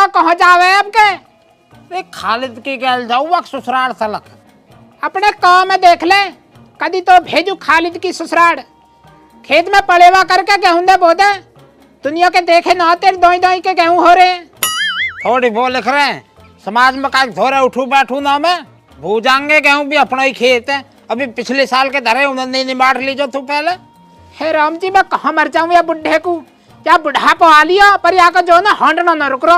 बताओ कहाँ जावे अब के? अरे खालिद की गैल जाऊँ ससुराल सलक अपने काम में देख ले। कदी तो भेजू खालिद की ससुराल खेत में पड़ेवा करके गेहूं दे बोदे दुनिया के देखे ना तेरे दोई दोई के गेहूं हो रहे हैं। थोड़ी वो लिख रहे हैं समाज में का धोरे उठू बैठू ना मैं भूजांगे गेहूं भी अपना ही खेत है। अभी पिछले साल के धरे उन्होंने नहीं बांट ली जो तू पहले। हे राम जी मैं कहाँ मर जाऊं या बुढ़े को या बुढ़ापा आ लिया पर यहाँ का जो ना हंडना ना रुक रहा।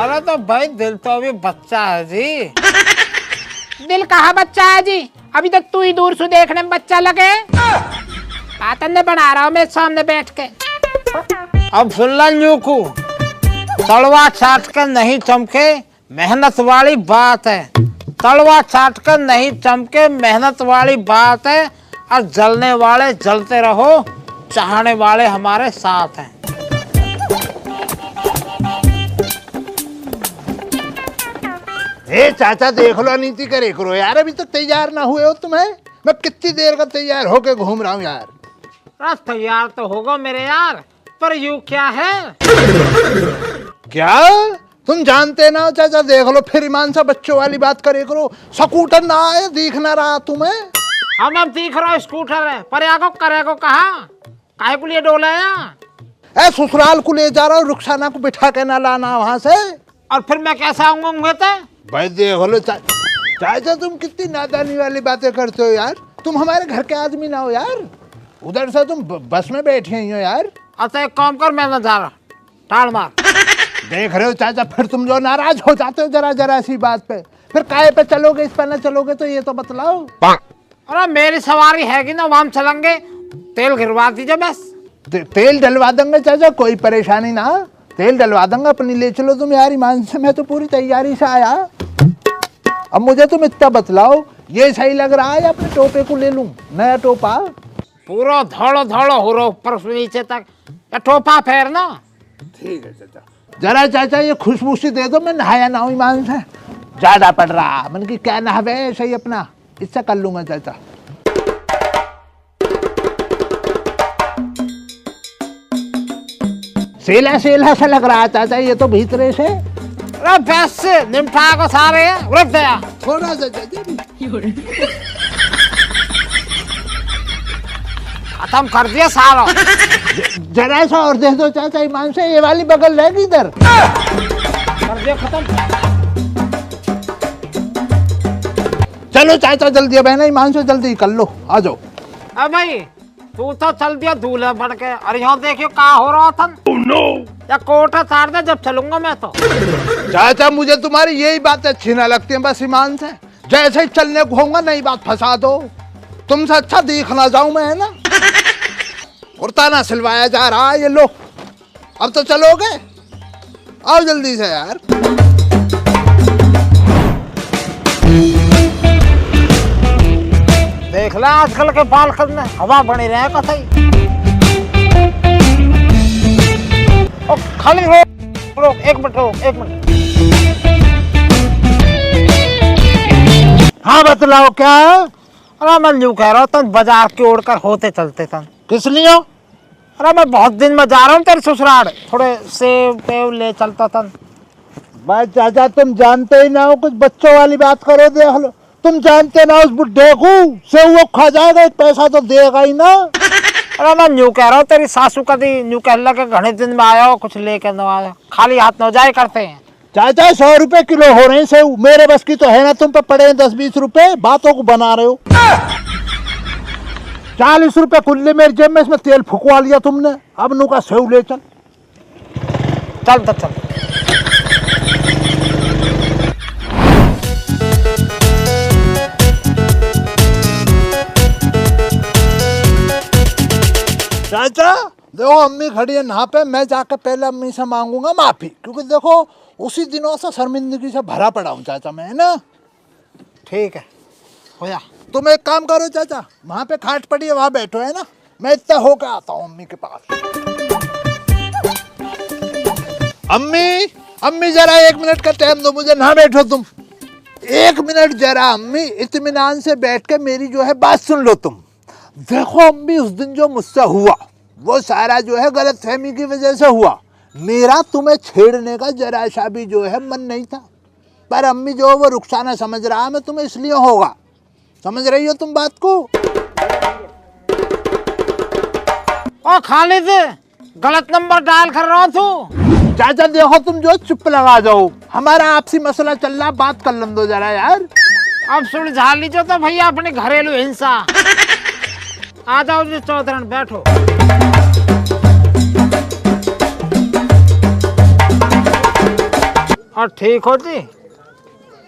अरे तो भाई दिल तो अभी बच्चा है जी। दिल कहाँ बच्चा है जी? अभी तक तू ही दूर से देखने में बच्चा लगे। पातन बना रहा हूँ मेरे सामने बैठ के। अब सुन को तलवा चाट कर नहीं चमके मेहनत वाली बात है। तलवा चाट कर नहीं चमके मेहनत वाली बात है। और जलने वाले जलते रहो चाहने वाले हमारे साथ हैं। ए चाचा देख लो नीति करे करो यार, अभी तक तैयार ना हुए हो तुम्हें। मैं कितनी देर का तैयार होके घूम रहा हूँ यार। बस तैयार तो होगा मेरे यार पर यू क्या है? क्या तुम जानते ना चाचा देख लो फिर ईमान से बच्चों वाली बात करे करो। स्कूटर ना आए दिख ना रहा तुम्हें। हम अब दिख रहा स्कूटर है पर याको करे को कहा काहे को लिए डोलाया? ए ससुराल को ले जा रहा हूँ रुखसाना को बिठा के ना लाना वहां से। और फिर मैं कैसा आऊंगा? भाई देख लो चाचा तुम कितनी नादानी वाली बातें करते हो यार। तुम हमारे घर के आदमी ना हो यार। उधर से तुम बस में बैठे ही हो यार। अच्छा एक काम कर मैं ना जा रहा टाल मार। देख रहे हो चाचा फिर तुम जो नाराज हो जाते हो जरा जरा सी बात पे फिर काहे पे चलोगे इस पर ना चलोगे तो ये तो बतलाओ। अरे मेरी सवारी है कि ना वहां चलेंगे तेल गिरवा दीजिए बस। तेल डलवा देंगे चाचा कोई परेशानी ना। तेल डलवा दूंगा अपनी ले चलो तुम यार ईमान से। मैं तो पूरी तैयारी से आया। अब मुझे तुम इतना बतलाओ ये सही लग रहा है या अपने टोपे को ले लूं नया टोपा? पूरा धड़ो धड़ो हो रहा ऊपर से नीचे तक या टोपा फेरना। ठीक है चाचा जरा चाचा ये खुशबू सी दे दो मैं नहाया ना हूं ईमान से। ज्यादा पड़ रहा मन की क्या नहावे सही अपना इससे कर लूंगा चाचा। सेला सेला सा लग रहा चाचा ये तो भीतरे से। अरे बस निमठा को सारे रुक गया थोड़ा सा चाचा खत्म कर दिया सारा। जरा सा और दे दो चाचा ईमान से। ये वाली बगल रहेगी इधर कर दिया खत्म। चलो चाचा जल्दी अब है ना ईमान से जल्दी कर लो आ जाओ। अब भाई तू तो चल दिया दूल्हे बढ़ के। और यहाँ देखियो क्या हो रहा था। या कोटा तार दे जब चलूंगा मैं तो। चाचा मुझे तुम्हारी यही बात अच्छी ना लगती है बस ईमान से। जैसे ही चलने को होगा नई बात फंसा दो। तुमसे अच्छा देखना जाऊं मैं है ना। कुर्ता ना सिलवाया जा रहा ये लो। अब तो चलोगे आओ जल्दी से यार। देख ला आजकल के बाल खत में हवा बनी रहे कथई। ओ खाली रोक एक मिनट रोक एक मिनट। हाँ बतलाओ क्या? अरे मैं यूँ कह रहा हूँ तुम बाजार की ओर कर होते चलते थे। किस लिए? अरे मैं बहुत दिन में जा रहा हूँ तेरे ससुराल थोड़े सेब टेब ले चलता था। भाई चाचा तुम जानते ही ना हो कुछ बच्चों वाली बात करो देख लो। तुम जानते ना उस बुढ़े को से वो खा जाएगा एक पैसा तो देगा ही ना। अरे मैं यूँ कह रहा हूँ तेरी सासू कभी यूँ कह लगे घने दिन में आया हो कुछ लेके न आया खाली हाथ न जाए करते हैं। चाचा 100 रुपए किलो हो रहे हैं सेव। मेरे बस की तो है ना तुम पे पड़े हैं 10-20 रुपए बातों को बना रहे हो। 40 रुपए कुल्ले मेरी जेब में इसमें तेल फुकवा लिया तुमने। अब नु का सेव ले चल। चल तो चल। चाचा देखो अम्मी खड़ी है यहाँ पे। मैं जाकर पहले अम्मी से मांगूंगा माफी क्योंकि देखो उसी दिनों से शर्मिंदगी से भरा पड़ा हूँ चाचा मैं है ना। ठीक है हो जा। तुम एक काम करो चाचा वहाँ पे खाट पड़ी है वहाँ बैठो है ना। मैं इतना होकर आता हूँ अम्मी के पास। अम्मी अम्मी जरा 1 मिनट का टाइम दो मुझे। ना बैठो तुम 1 मिनट जरा अम्मी इत्मीनान से बैठ के मेरी जो है बात सुन लो तुम। देखो अम्मी उस दिन जो मुझसे हुआ वो सारा जो है गलत फहमी की वजह से हुआ। मेरा तुम्हें छेड़ने का जरा सा भी जो है मन नहीं था, पर अम्मी जो वो रुखसाना समझ रहा मैं तुम्हें इसलिए होगा। समझ रही हो तुम बात को? ओ खालिद, गलत नंबर डायल कर रहा तू। चाचा देखो तुम जो चुप लगा जाओ, हमारा आपसी मसला चल रहा, बात कर लन दो जरा यार। अब सुलझा लीजिए तो भैया अपनी घरेलू हिंसा। आ जाओ जी चौधरी, बैठो। और ठीक हो जी?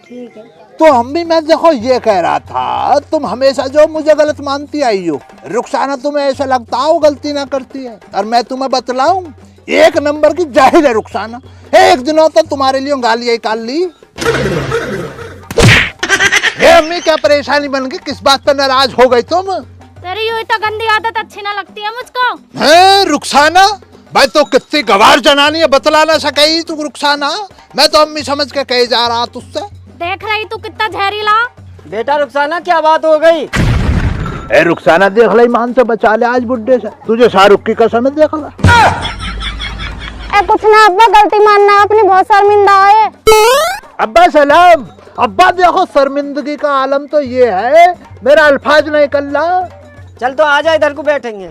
ठीक है। तो अम्मी मैं देखो ये कह रहा था, तुम हमेशा जो मुझे गलत मानती आई हो, रुखसाना तुम्हें ऐसा लगता हो गलती ना करती है, और मैं तुम्हें बतलाऊं एक नंबर की जाहिल है रुखसाना। एक दिनों तो तुम्हारे लिए गालियां निकाल ली। ये अम्मी क्या परेशानी बन गई, किस बात पर नाराज हो गई तुम? तेरी यूं तो गंदी आदत अच्छी ना लगती है मुझको। है रुखसाना, भाई तो कितनी गवार जनानी है, बतला ना सके तू रुखसाना। मैं तो अम्मी समझ के कहे जा रहा तुझसे। देख रही तू कितना जहरीला। बेटा रुखसाना क्या बात हो गई? ए रुखसाना देख ले, मान से बचा ले आज बुड्ढे से, तुझे शाहरुख की कसम है, देख ला। कुछ ना अब्बा, गलती मानना, अपनी बहुत शर्मिंदा है। अब्बा सलाम। अब्बा देखो शर्मिंदगी का आलम तो ये है, मेरा अल्फाज नहीं कर रहा। चल तो आजा, इधर को बैठेंगे।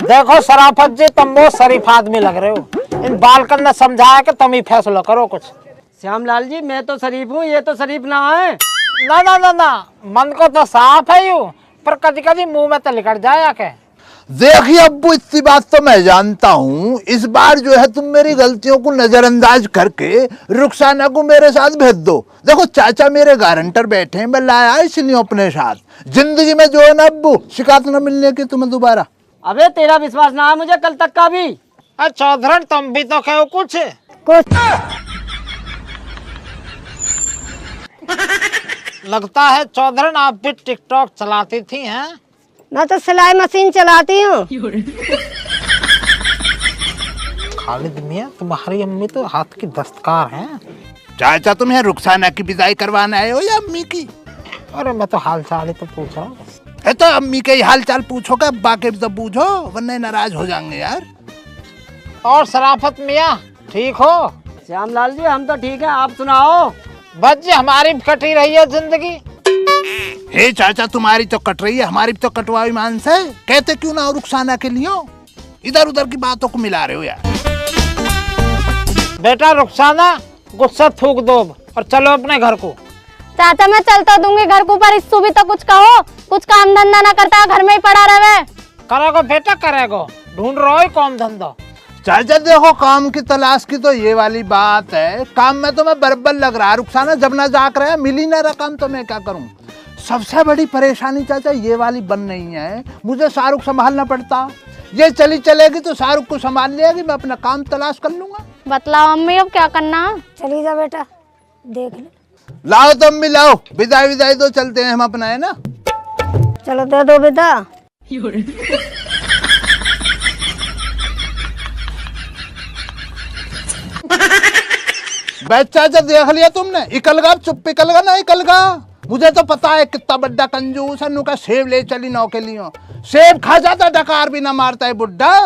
देखो शराफत जी, तुम बहुत शरीफ आदमी लग रहे हो। इन बालकन ने समझाया कि तुम ही फैसला करो कुछ। श्यामलाल जी, मैं तो शरीफ हूँ, ये तो शरीफ ना है। ना ना ना ना, मन को तो साफ है यू, पर कभी कभी मुंह में तो निकल जाया के। देखिए अब्बू, इतनी बात तो मैं जानता हूँ, इस बार जो है तुम मेरी गलतियों को नजरअंदाज करके रुखसाना को मेरे साथ भेज दो। देखो चाचा मेरे गारंटर बैठे हैं, मैं लाया इसलिए अपने साथ। जिंदगी में जो है ना अब्बू, शिकायत न मिलने की तुम्हें दोबारा। अबे तेरा विश्वास ना है मुझे कल तक का भी। अरे चौधरी, तुम भी तो कहो कुछ। लगता है चौधरी आप भी टिकटॉक चलाती थी हैं? मैं तो सिलाई मशीन चलाती हूँ। खालिद मियां, तुम्हारी अम्मी तो हाथ की दस्तकार हैं। चाचा तुम्हें रुखसाना की विदाई करवाना है हो या अम्मी की? अरे मैं तो हाल चाल ही तो पूछ रहा हूँ। है तो अम्मी के ही हाल चाल पूछोगे, अब्बा के भी तो पूछो, वरना नाराज हो जाएंगे यार। और शराफत मियां ठीक हो? श्यामलाल जी हम तो ठीक हैं, आप सुनाओ। बस जी हमारी भी कटी रही है जिंदगी। हे चाचा, तुम्हारी तो कट रही है, हमारी भी तो कटवाई मान से। कहते क्यों ना रुखसाना के लिए, इधर उधर की बातों को मिला रहे हो यार। बेटा रुखसाना, गुस्सा थूक दो और चलो अपने घर को। चाचा मैं चलता दूंगी घर को, पर इसको भी तो कुछ कहो। कुछ काम धंधा ना करता, घर में ही पड़ा रहे। करेगो बेटा करेगो, ढूंढ रहो ही काम धंधा। चाचा देखो, काम की तलाश की तो ये वाली बात है, काम में तो मैं बरबर लग रहा। रुखसाना जब ना जाक रहा, मिल ही ना रहा काम, तो मैं क्या करूं? सबसे बड़ी परेशानी चाचा ये वाली बन नहीं है, मुझे शाहरुख संभालना पड़ता। ये चली चलेगी तो शाहरुख को संभाल लेगी, मैं अपना काम तलाश कर लूंगा। बतलाओ अम्मी अब क्या करना। चली जा बेटा, देख ले। लाओ तो अम्मी लाओ, विदाई विदाई दो, चलते हैं हम अपना, है ना? चलो दे दो बेटा। बच्चा जब देख लिया तुमने, इकलगा चुप, इकलगा ना इकलगा। मुझे तो पता है कितना बड़ा कंजूस है, नुका सेब ले चली नौ के लिए। सेब खा जाता, डकार भी ना मारता है बुड्ढा,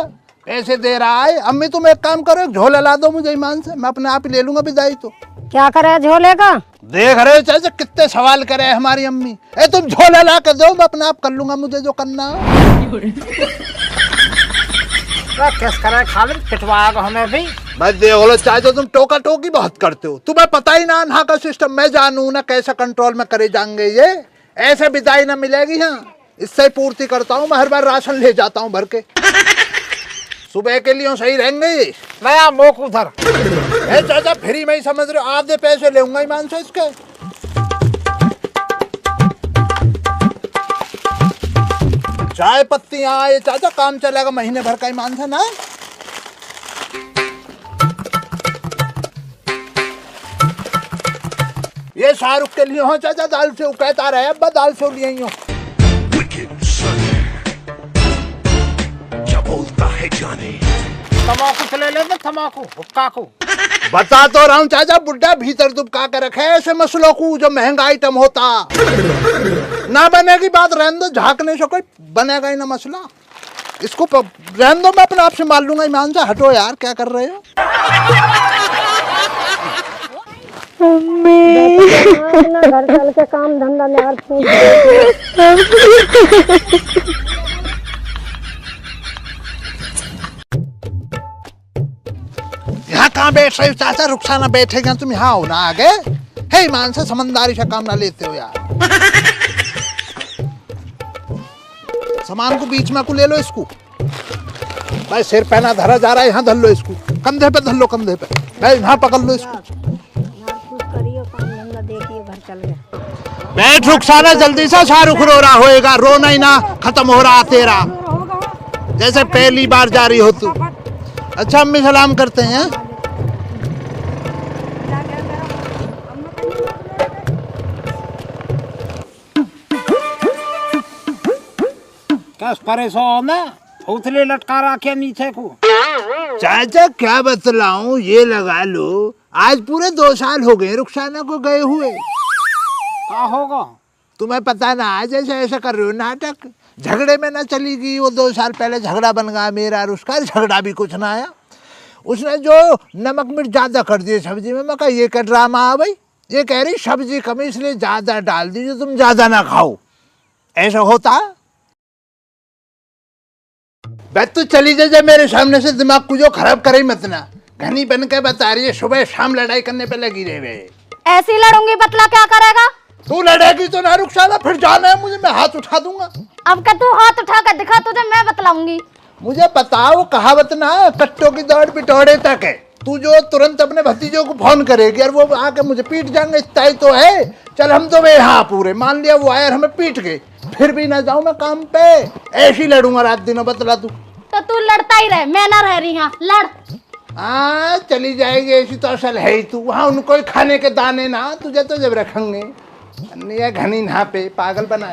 पैसे दे रहा है। अम्मी तुम एक काम करो, एक झोला ला दो मुझे ईमान से, मैं अपने आप ही ले लूंगा विदाई। तो क्या करे झोले का? देख रहे हो चाचा कितने सवाल करे है हमारी अम्मी। ए तुम झोला ला कर दो, मैं अपने आप कर लूंगा मुझे जो करना है। किस करे खालिद, पिटवाएगा हमें भी। मैं देख लो चाचा, तुम टोका टोकी बहुत करते हो, तुम्हें पता ही ना अनहा का सिस्टम। मैं जानू ना कैसे कंट्रोल में करे जाएंगे ये, ऐसे विदाई ना मिलेगी। हाँ इससे पूर्ति करता हूँ मैं, हर बार राशन ले जाता हूँ भर के, सुबह के लिए सही रहेंगे। नया मोक उधर। चाचा फ्री में ही समझ रहे हो, आधे पैसे लेऊंगा ईमान से इसके। चाय पत्तियां आए चाचा, काम चलेगा महीने भर का ईमान से ना। ये शाहरुख के लिए हो चाचा, दाल से कहता रहे अब्बा, दाल से लिए ही हो। क्या बोलता है जाने। तम्बाकू से ले लेते तम्बाकू हुक्का को। बता तो रहा हूँ चाचा, बुड्ढा भीतर दुबका के रखे ऐसे मसलों को जो महंगा आइटम होता। ना बनेगी बात रहने दो, झांकने से कोई बनेगा ही ना मसला। इसको रहने दो, मैं अपने आप से मार लूंगा। ईमान से हटो यार, क्या कर रहे हो? अपना घर चल के काम धंधा यार पूछ यहाँ कहाँ बैठ रहे हो चाचा? रुखसाना बैठेगा, तुम यहाँ हो ना आगे। हे ईमान से समझदारी से काम ना लेते हो यार। सामान को बीच में को ले लो इसको। भाई सिर पहना धरा जा रहा है, यहाँ धर लो इसको, कंधे पे धर लो, कंधे पे। भाई यहाँ पकड़ लो इसको। करियो काम धंधा, देखिए घर चल गया। बैठ रुखसाना, जल्दी से शाहरुख रो रहा होएगा, रोना ही ना खत्म हो रहा तेरा, जैसे पहली बार जा रही हो तू। अच्छा अम्मी सलाम करते हैं। क्या परेशान है? उथले लटका रखे नीचे को। चाचा क्या बतलाऊं, ये लगा लो आज पूरे 2 साल हो गए रुखसाना को गए हुए। क्या होगा? तुम्हें पता ना, आज ऐसे ऐसा कर रहे हो नाटक। झगड़े में ना चली गई वो, 2 साल पहले झगड़ा बन गया मेरा और उसका। झगड़ा भी कुछ ना आया, उसने जो नमक मिर्च ज्यादा कर दिए सब्जी में। मैं कहा ये क्या ड्रामा है भाई? ये कह रही सब्जी कम इसलिए ज्यादा डाल दी जो तुम ज्यादा ना खाओ। ऐसा होता? बैठ तू चली जा मेरे सामने से, दिमाग को जो खराब करे मत ना। घनी बन के बता रही है, सुबह शाम लड़ाई करने पे लगी रहे। ऐसी लड़ूंगी, बतला क्या करेगा? तू लड़ेगी तो ना रुखसाना, फिर जाना है मुझे, मैं हाथ उठा दूंगा। अब का तू हाथ उठा कर दिखा, तुझे मैं बतलाऊंगी। मुझे बताओ, कहावत ना कट्टों की दौड़ पिटौड़े तक है। तू जो तुरंत अपने भतीजों को फोन करेगी और वो आके मुझे पीट जाएंगे, इतना ही तो है। चल हम तो वे यहाँ पूरे मान लिया, वो आए और हमें पीट गए, फिर भी ना जाऊं मैं काम पे। ऐसी लड़ूंगा रात दिनों, बतला तू। तो तू लड़ता ही रहे, मैं ना रह रही यहाँ, लड़। हाँ चली जाएगी ऐसी तो असल है ही तू। वहाँ उनको ही खाने के दाने ना, तुझे तो जब रखेंगे घनी नहा पे पागल बना।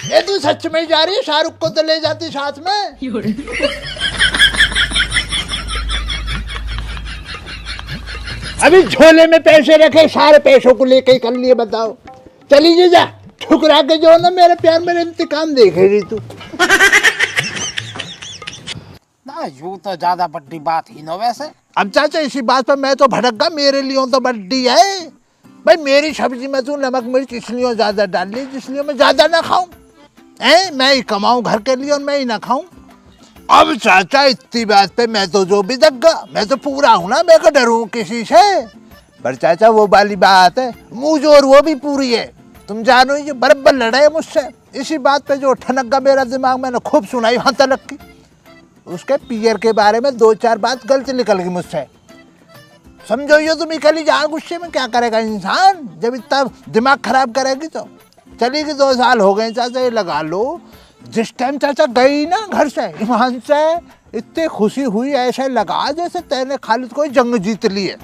ये तू सच में जा रही है? शाहरुख को तो ले जाती साथ में। अभी झोले में पैसे रखे, सारे पैसों को लेके ही कर लिए। बताओ चली जा, ठुकरा के जो ना मेरे प्यार मेरे इंतकाम देखेगी तू। ना यूं तो ज्यादा बड़ी बात ही ना वैसे। अब चाचा इसी बात पर मैं तो भड़क गया, मेरे लिए तो बड्डी है भाई। मेरी सब्जी में तू नमक मिर्च इसलिए ज्यादा डाल ली जिसलिए मैं ज्यादा ना खाऊं। मैं ही कमाऊं घर के लिए और मैं ही ना खाऊं। अब चाचा इतनी बात पे मैं तो जो भी दग्गा, मैं तो पूरा हूं ना, मैं को डरूं किसी से? पर चाचा वो वाली बात है, मुँह जोर वो भी पूरी है। तुम जानो ये बराबर लड़े मुझसे इसी बात पे, जो ठनक मेरा दिमाग मैंने खूब सुनाई यहाँ तलक की। उसके पियर के बारे में 2-4 बात गलत निकल गई मुझसे। समझो ये तुम इकली जान, गुस्से में क्या करेगा इंसान जब इतना दिमाग खराब करेगी तो। चली गई 2 साल हो गए चाचा, ये लगा लो। जिस टाइम चाचा गई ना घर से, ईमान से इतनी खुशी हुई, ऐसे लगा जैसे तेने खालिद कोई जंग जीत ली है।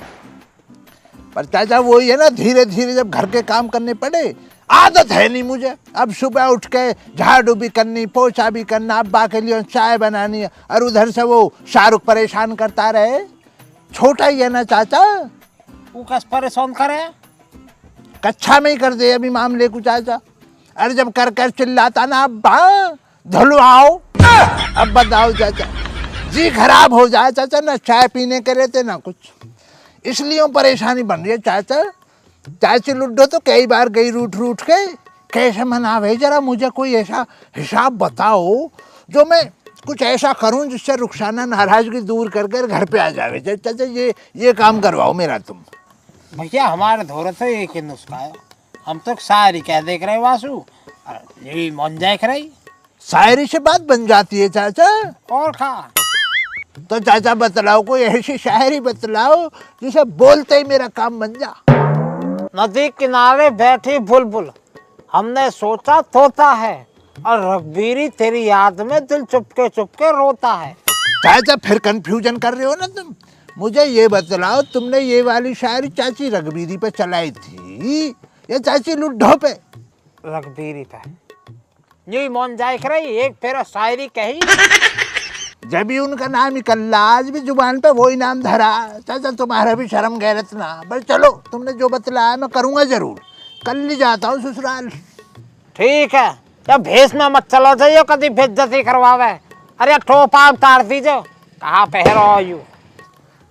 पर चाचा वही है ना, धीरे धीरे जब घर के काम करने पड़े, आदत है नहीं मुझे। अब सुबह उठ के झाड़ू भी करनी, पोछा भी करना, अब्बा के लिए चाय बनानी, और उधर से वो शाहरुख परेशान करता रहे। छोटा ही है ना चाचा, वो कस परेशान करे? कच्छा में ही कर दे अभी मामले को चाचा। अरे जब कर कर चिल्लाता ना, अब्बा धुलवाओ, अब बताओ चाचा, जी खराब हो जाए चाचा, ना चाय पीने के रहते ना कुछ। इसलिए परेशानी बन रही है चाचा। चाची लुड्डो तो कई बार गई रूठ रूठ के, कैसे मनावे जरा मुझे कोई ऐसा हिसाब बताओ जो मैं कुछ ऐसा करूं जिससे रुखसाना नाराजगी दूर कर घर पे आ जावे। चाचा ये काम करवाओ मेरा तुम। भैया हमारे धोरे तो एक ही नुस्खा है, हम तो शायरी कह देख रहे वासु, यही मन जाए रही। शायरी से बात बन जाती है चाचा? और खा तो चाचा बतलाओ, कोई ऐसी शायरी बतलाओ जिसे बोलते ही मेरा काम बन जा। नदी किनारे बैठी बुलबुल, हमने सोचा तोता है, और रघबीरी तेरी याद में दिल चुपके चुपके रोता है। चाचा फिर कंफ्यूजन कर रहे हो ना तुम। मुझे ये बतलाओ, तुमने ये वाली शायरी चाची रघबीरी पे चलाई थी या चाची लुड्ढो पे? रघबीरी पे। यही मन जाए रही, एक फेरा शायरी कही। जब भी उनका नाम निकल आज भी जुबान पे वही नाम धरा। चाचा तुम्हारा भी शर्म गैरत ना, बस चलो तुमने जो बतलाया मैं करूँगा जरूर। कल ही जाता हूँ ससुराल। ठीक है, जब भेस में मत चलो जाइयो कभी बेइज्जती करवावे। अरे टोपा उतार दीजो, कहाँ पहरो यू।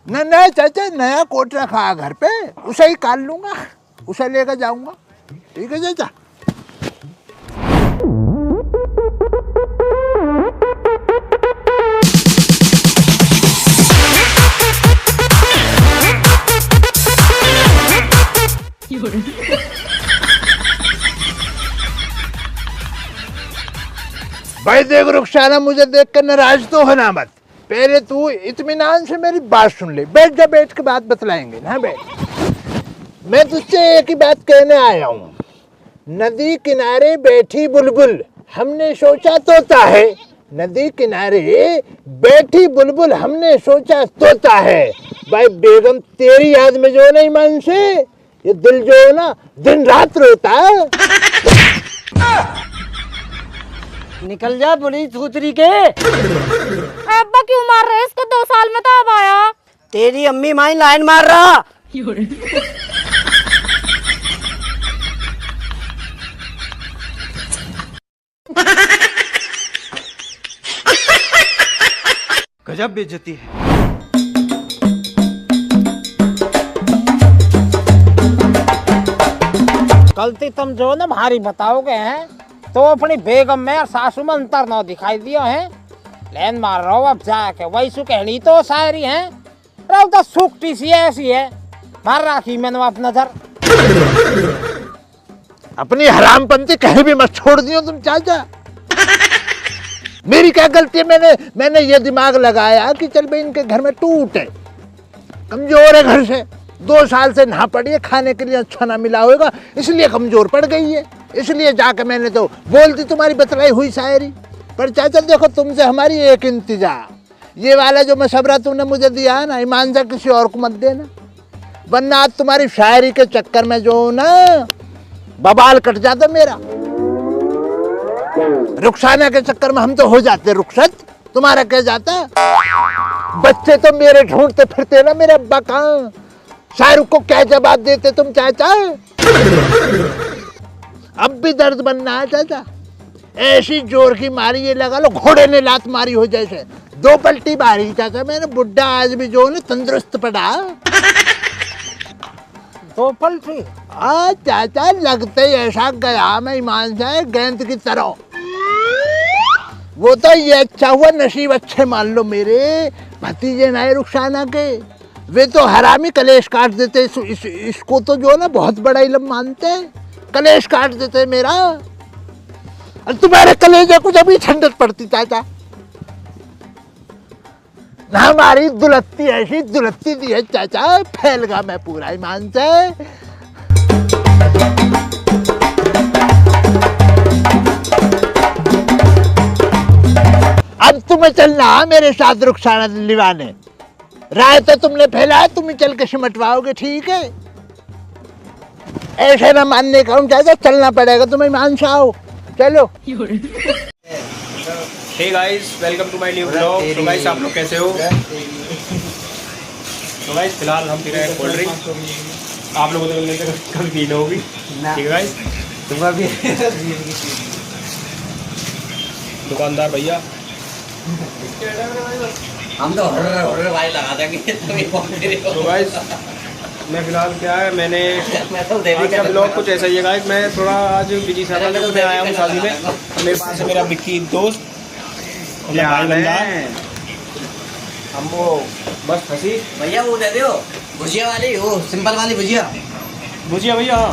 नहीं चाचा, नया कोट रखा घर पे, उसे ही काट लूंगा, उसे लेकर जाऊंगा। ठीक है चाचा। भाई देख रुखसाना, मुझे देख कर नाराज तो होना मत। पहले तू इत्मीनान से मेरी बात सुन ले। बैठ जा, बैठ के बात बतलाएंगे ना। बैठ। मैं तुझसे एक ही बात कहने आया हूँ। नदी किनारे बैठी बुलबुल हमने सोचा तोता है। नदी किनारे बैठी बुलबुल हमने सोचा तोता है। भाई बेगम तेरी याद में जो नहीं मन से ये दिल जो है ना दिन रात रोता है। निकल जा बुरी सूतरी के। अब्बा क्यों मार रहे? इसको 2 साल में तो अब आया। तेरी अम्मी माई लाइन मार रहा। गजब बेइज्जती है। गलती तुम जो ना भारी बताओगे हैं तो अपनी बेगम में और सासू में अंतर न दिखाई दिया है। लेन मार रहा हो अब जाके वही सु कहनी तो शायरी है। रहो तो सुखटी सी ऐसी है, मार राखी मैंने आप नजर। अपनी हरामपंथी कहीं भी मत छोड़ दियो तुम चाचा। मेरी क्या गलती है? मैंने ये दिमाग लगाया कि चल भाई इनके घर में टूट है, कमजोर है, घर से 2 साल से ना पड़ी है, खाने के लिए अच्छा ना मिला होगा इसलिए कमजोर पड़ गई है। इसलिए जाकर मैंने तो बोल दी तुम्हारी बतलाई हुई शायरी। पर चाचा देखो तुमसे हमारी एक इंतजार, ये वाला जो मशवरा तुमने मुझे दिया है ना, ईमान से किसी और को मत देना, वरना आज तुम्हारी शायरी के चक्कर में जो ना बबाल कट जाता मेरा। रुखसाना के चक्कर में हम तो हो जाते रुखसत, तुम्हारा क्या जाता। बच्चे तो मेरे ढूंढते फिरते ना, मेरे अब्बा कहाँ, शाहरुख को क्या जवाब देते तुम चाचा। अब भी दर्द बनना है चाचा। ऐसी जोर की मारी ये लगा लो घोड़े ने लात मारी हो जैसे। 2 पलटी मारी चाचा मैंने, बुड्ढा आज भी जो है तंदुरुस्त पड़ा। 2 पलटी? हाँ चाचा, लगते ही ऐसा गया मैं ईमान से गेंद की तरह। वो तो ये अच्छा हुआ नसीब अच्छे मान लो मेरे भतीजे नए रुखसाना के, वे तो हरामी कलेश काट देते। इसको तो जो ना बहुत बड़ा इल्म मानते, कलेश काट देते मेरा। और तुम्हारे कलेजे को जब भी ठंडक पड़ती चाचा ना, हमारी दुलत्ती ऐसी दुलत्ती दी है चाचा, फैल गया मैं पूरा ईमान से। अब तुम्हें चलना मेरे साथ रुखसाना दिलवाने। राय तो तुमने फैलाया, तुम ही चल के सिमटवाओगे, ठीक है। ऐसे ना मानने का चाचा, चलना पड़ेगा तुम्हें ईमान से। आओ चलो। Hey guys, welcome to my new blog. तो गाइस आप लोग कैसे हो? तो गाइस फिलहाल हम पी रहे हैं कोल्ड ड्रिंक। आप लोगों ने कभी पी होगी, ठीक है गाइस। दुकानदार भैया हम तो हॉर्डर वाले लगा देंगे। तो गाइस मैं फिलहाल क्या है, मैंने आज का ब्लॉग कुछ ऐसा ही है गाइस। मैं थोड़ा आज बिजी था, मैं आया हूँ शादी में। मेरे पास है मेरा विक्की दोस्त, भाई बंदा। हम वो बस फंसी भैया वो दे दो भुजिया वाली, वो सिंपल वाली भुजिया भैया। हाँ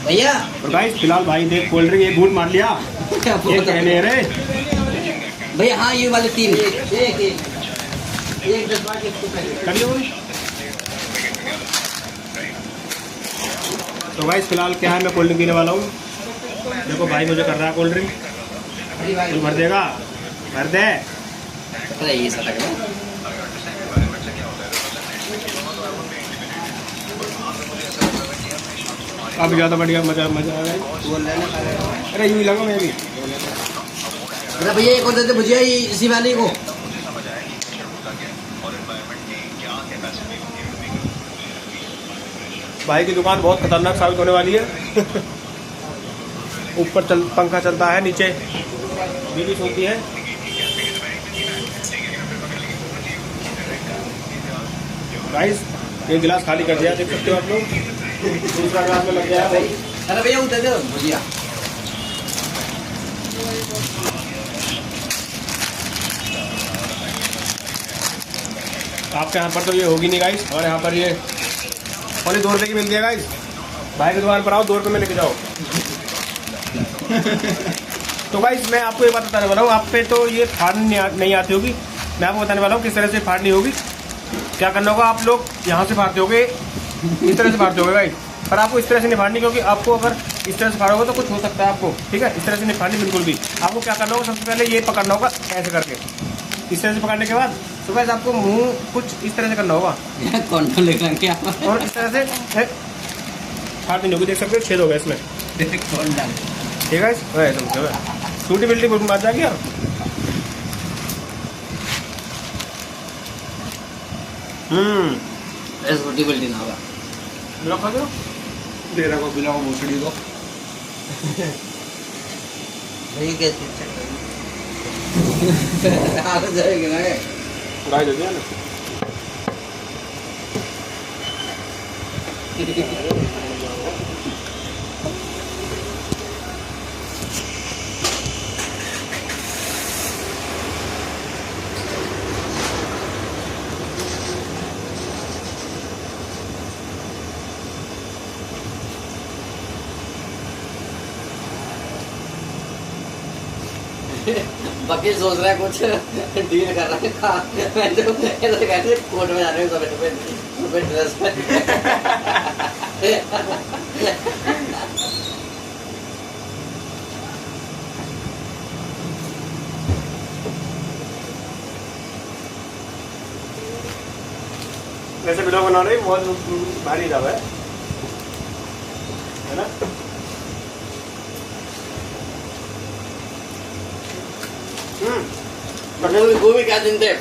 भैया। और गाइस फिलहाल भाई देख कोल्ड ड्रिंक एक घूंट मार लिया, ये कहने रे भैया। हाँ ये वाले 3 एक 10 तो गाइस फिलहाल क्या है, मैं कोल्ड ड्रिंक पीने वाला हूँ। देखो भाई मुझे कर रहा है कोल्ड ड्रिंक, तू भर देगा? भर दे। ये सब लग रहा अब ज़्यादा बढ़िया मजा आ गया। अरे यूँ लगा मैं भी। अरे भैया एक और दे दे भुजिया इसी वाली को। भाई की दुकान बहुत खतरनाक साबित होने वाली है। ऊपर पंखा चलता है, नीचे बीबी सोती है। गाइस ये गिलास खाली कर दिया, देख सकते हो आप लोग। दूसरा गिलास में लग गया भाई। अरे भैया उधर दे भुजिया। आपके यहाँ पर तो ये होगी नहीं गाइस, और यहाँ पर ये पौने 2 रुपये की मिलती है गाइस। भाई की दुकान पर आओ, 2 रुपये में लेके जाओ। तो गाइस मैं आपको ये बात बताने वाला हूँ, आप पे तो ये फाड़नी नहीं आती होगी। मैं आपको बताने वाला हूँ किस तरह से फाड़नी होगी। क्या करना होगा, आप लोग यहाँ से फाड़ते होगे, इस तरह से फाड़ते होगे गाइस, पर आपको इस तरह से नहीं फाड़नी, क्योंकि आपको अगर इस तरह से फाड़ोगे तो कुछ हो सकता है आपको, ठीक है। इस तरह से नहीं फाड़नी बिल्कुल भी। आपको क्या करना होगा, सबसे पहले ये पकड़ना होगा ऐसे करके। इस तरह से पकड़ने के बाद तो गाइस आपको मुंह कुछ इस तरह से करना होगा, कौन लिख रहे हैं और इस तरह से फाड़नी होगी। देख सकते हो छेद हो गया इसमें, ठीक है। समझे टूटी बिल्टी बात जाएगी यार। छोटी बिल्डिंग ना होगा। ब्लॉक खा दो, दे रहा को बिलाओ भोसड़ी दो। भैया कैसे आ जाएगी ना गाय दे दिया ना। वकील सोच रहा है कुछ डील कर रहा है। मैं जो ऐसे कहते कोर्ट में जा रहे हैं सुबह ड्रेस में। वैसे वीडियो बना रही बहुत भारी दवा है ना। गोभी क्या दिन थे?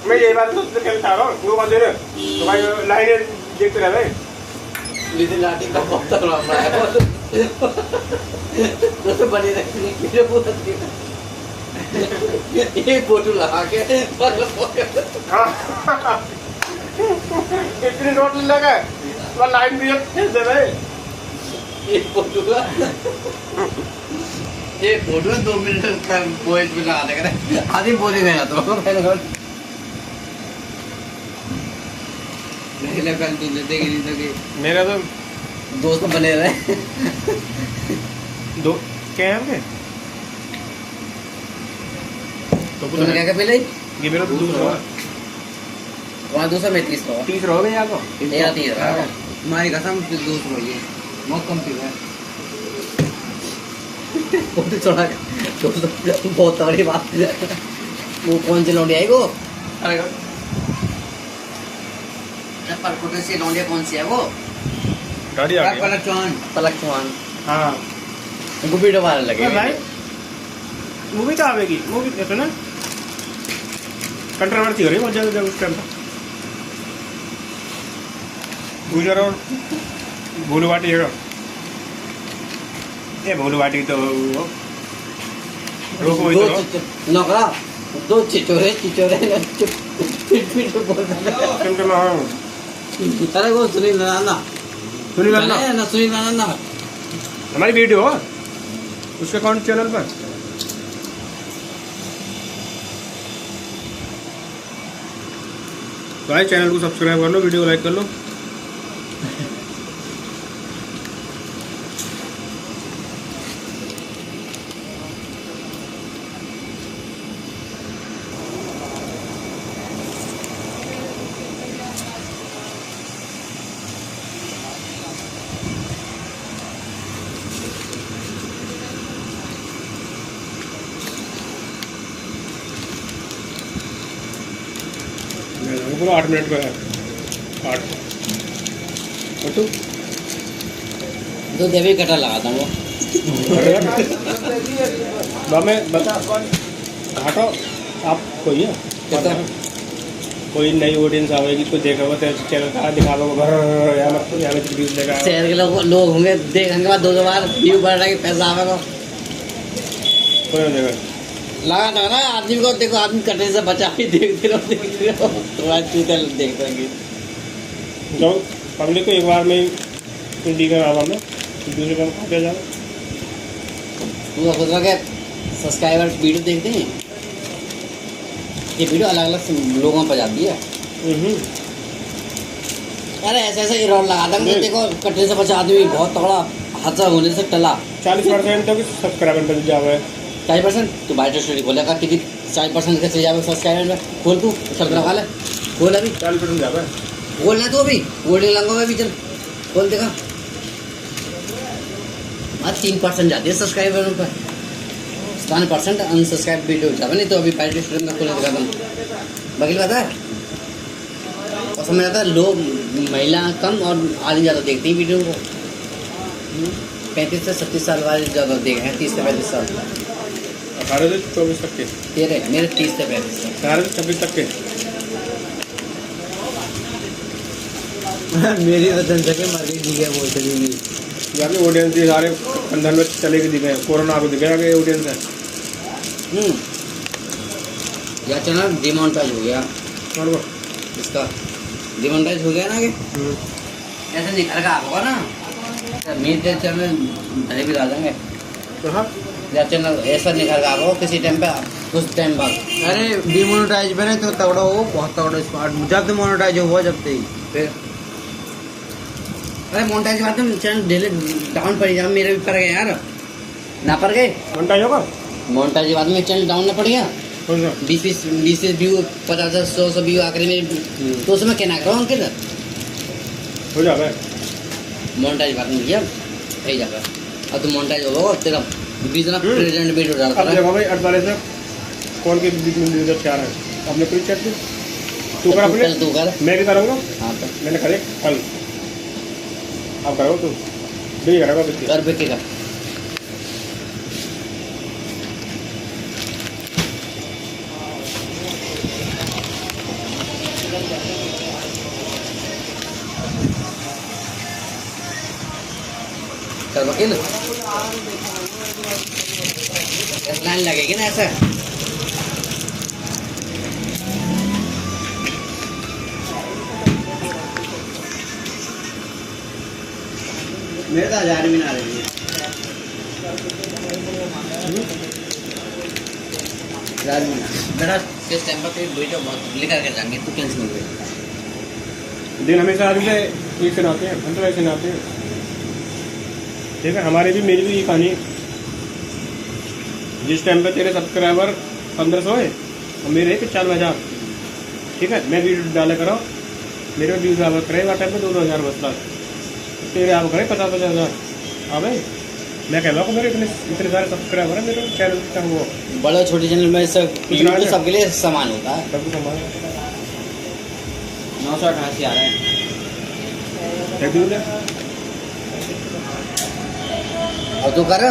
मैं यही बात तो कल था रहा हूँ, वो बात दे रहे तो भाई लाइन देखते रह भाई। नितिन लाठी का बहुत लंबा है तो बनी रखनी ये फोटो लगा के इतनी नोट लगा तो लाइन भी दे भाई। एक फोटो 2 मिनट तक वॉइस में लगा देगा आधी बोली देना तो मेरा तो दोस्त बने रहे दो क्या है हमके तो तुमने क्या क्या पहले ये मेरा तो दूसरा वहाँ दूसरा में तीसरा हो गया आपको मेरा तीसरा हमारी कसम दूसरा ये बहुत कम पी है बहुत तगड़ी बात। वो कौन सी लौंडिया है वो? परकोटे से लौंडिया कौन सी है वो? गाड़ी आ गई। पलक चौहान। हाँ उनको वीडियो वायरल लगे भाई। मूवी कहाँ आएगी? मूवी देखो ना, कंट्रोवर्सी हो रही है बहुत ज़्यादा उस टाइम पर। गुजर और भूलू बाटी है ये भूलू बाटी तो रोको वही तो नौकरा 2 चिचोरे फिट बोल रहे क्योंकि मैं हाँ अरे वो सुनील नाना ना सुनील नाना हमारी वीडियो हो उसके अकाउंट चैनल पर। भाई चैनल को सब्सक्राइब कर लो, वीडियो लाइक कर लो। पूरा 8 मिनट का है 8 और तू दो देवी कटर लगाता हूँ मैं बता हटो आप कोई है कोई नई ऑडियंस आवेगी तो देखेगा तो चैनल का दिखावेगा यहाँ में व्यूज लगा शहर के लोग होंगे देखेंगे बाद 2 बार व्यू बढ़ रहा है पैसा आवेगा कोई नहीं देगा लगा था ना आदमी को देखो आदमी कटने से बचा ही देखते रहो थोड़ा चूते देखते रहेंगे जो पब्लिक को एक बार में डी का आवा में दूसरे बार खा जाओ तू खुद का सब्सक्राइबर वीडियो देखते हैं ये वीडियो अलग अलग लोगों पर जाती है अरे ऐसे ऐसे रोड लगा देंगे देखो कटने से बचा आदमी बहुत तगड़ा हादसा होने से टला 40% तक सब्सक्राइबर बन जावे 40% तो बाइट स्टोरी खोलेगा कितनी 40% कैसे जावे सब्सक्राइबर में खोल तू सब लगा ले खोल अभी 40% जावे खोलना तो अभी होल्डिंग लगा अभी चल खोल देखा आज 3% जाती है सब्सक्राइबर पर 7% अनसब्सक्राइब वीडियो जावे नहीं तो अभी बाइट स्टोरी में खोल दिखा दूँ बकील बता और समझ आता है लोग महिला कम और आदमी ज़्यादा देखती हैं वीडियो को 35 से 37 साल वाले ज़्यादा देख रहे हैं 30 से 35 साल 18 से 24 तक के तेरे मेरे 30 से 35 साल 18 से 26 तक के मेरी तो जनसंख्या मर गई दिखे बोल चलेगी यहाँ पे ऑडियंस भी सारे अंदर में चले के दिखे कोरोना को दिखेगा कि ऑडियंस है या चैनल डिमोनेटाइज हो गया कौन को इसका डिमोनेटाइज हो गया ना कि ऐसे निकल का होगा ना मेरे चैनल धरे भी ला देंगे हाँ या चैनल ऐसा निकल का होगा किसी टाइम पे कुछ टाइम बाद अरे डिमोनेटाइज बने तो तगड़ा हो बहुत तगड़ा स्मार्ट जब तो मोनेटाइज हुआ जब तक फिर अरे मोनेटाइज बात है चैनल डेली डाउन पड़ गया मेरे भी पड़ गए यार ना पड़ गए घंटा होगा मोनेटाइज बाद में चैनल डाउन ना पड़ गया कौन सा 20 व्यू 50 100 व्यू आखिरी में तो उसमें कहना करो अंकित हो जाएगा मोनेटाइज बात नहीं किया सही जाएगा अब तो मोनेटाइज होगा तेरा बिजनेस प्रेजेंट वीडियो डालता अब है देखो भाई 48 में कौन के बीच में वीडियो क्या है आपने कोई चेक की तू कर अपने चल तू कर मैं भी करूँगा हाँ तो मैंने करे कल आप करो तू भी करेगा बिल्कुल कर पे का कर वकील लाइन लगेगी ना ऐसा मेरे तो 1000 भी ना रही है बेटा किस टाइम पर वीडियो बहुत लेकर के जाएंगे तो टेंशन नहीं हुई दिन हमेशा आदमी से एक से आते हैं हम तो ऐसे आते हैं ठीक है हमारी भी मेरी भी ये कहानी जिस टाइम पे तेरे सब्सक्राइबर 1500 है और मेरे 95,000 ठीक है मैं वीडियो डाले करो मेरे व्यूज आवर करे वहाँ टाइम पे 2,000 बस लाख तेरे आप करे 50,000 हाँ भाई मैं कह रहा हूँ मेरे इतने सारे सब्सक्राइबर है मेरे चैनल का वो बड़े छोटे चैनल में सब यूट्यूब सबके लिए समान होता है सब कुछ हमारा 988 आ रहे हैं थैंक यू और तू कर